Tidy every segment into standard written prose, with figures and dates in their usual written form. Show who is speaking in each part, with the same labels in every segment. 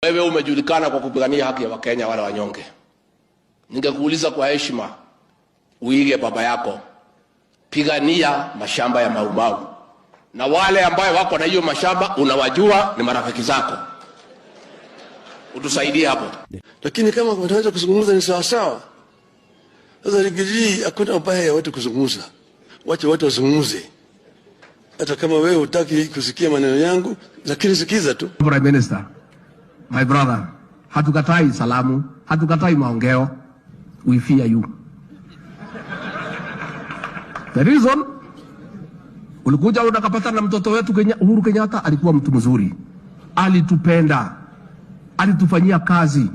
Speaker 1: Wewe umejulikana kwa kupigania haki ya Wakenya wale wanyonge. Ningekuuliza kwa heshima, uige baba yako, pigania mashamba ya Mau Mau. Na wale ambao wako na hiyo mashamba unawajua ni marafiki zako. Utusaidie hapo.
Speaker 2: Lakini kama tunaweza kuzungumza ni sawa sawa. Sasa Rigiji hakuna ubaya ya watu kuzungumza. Wacha watu wazungumze. Hata kama wewe hutaki kusikia maneno yangu, lakini sikiza tu.
Speaker 3: Prime Minister, my brother, hatukatai salamu, hatukatai maongeo. We fear you. The reason, ulikuja unakapata na mtoto wetu Uhuru Kenyatta alikuwa mtu mzuri. Alitupenda. Alitufanyia kazi.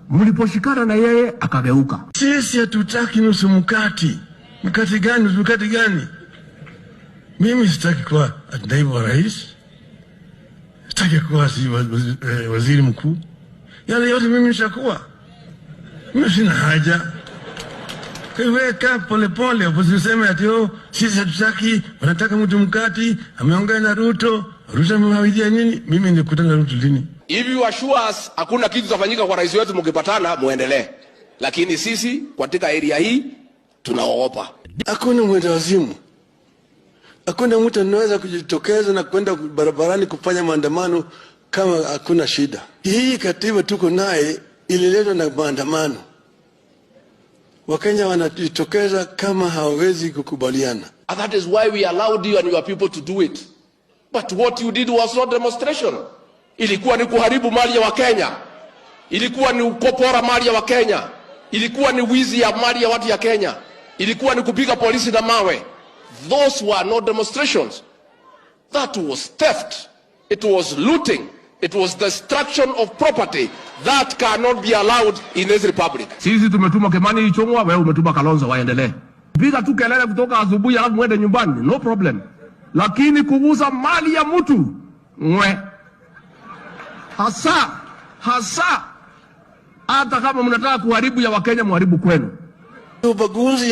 Speaker 3: Mliposhikana na yeye akageuka.
Speaker 2: Sisi hatutaki nusu mkati. Mkati gani? Nusu mkati gani? Mimi sitaki kuwa naibu wa rais. Sitaki kuwa waziri mkuu. Yale yote mimi nishakuwa. Mimi sina haja. Weka pole pole, usiseme ati sisi hatutaki, wanataka mtu mkati, ameongea na Ruto, Ruto amemwambia nini? Mimi nilikutana na Ruto lini?
Speaker 1: If you assure us hakuna kitu kitafanyika kwa rais wetu mkipatana, muendelee. Lakini sisi katika area hii tunaogopa.
Speaker 2: Hakuna mwenda wazimu. Hakuna mtu anaweza kujitokeza na kwenda barabarani kufanya maandamano kama hakuna shida. Hii katiba tuko naye ililetwa na maandamano. Wakenya wanajitokeza kama hawawezi kukubaliana.
Speaker 1: And that is why we allowed you and your people to do it. But what you did was not demonstration. Ilikuwa ni kuharibu mali ya Wakenya. Ilikuwa ni kupora mali ya Wakenya. Ilikuwa ni wizi ya mali ya watu ya Kenya. Ilikuwa ni kupiga polisi na mawe. Those were not demonstrations. That was theft. It was looting. It was destruction of property. That cannot be allowed in this republic.
Speaker 3: Sisi tumetuma Kimani Ichung'wa, wewe umetuma Kalonzo, waendelee. Piga tu kelele kutoka asubuhi alafu muende nyumbani, no problem. Lakini kuguza mali ya mtu, mwe. Hasa hata kama mnataka kuharibu ya Wakenya, muharibu kwenu.
Speaker 2: Ubaguzi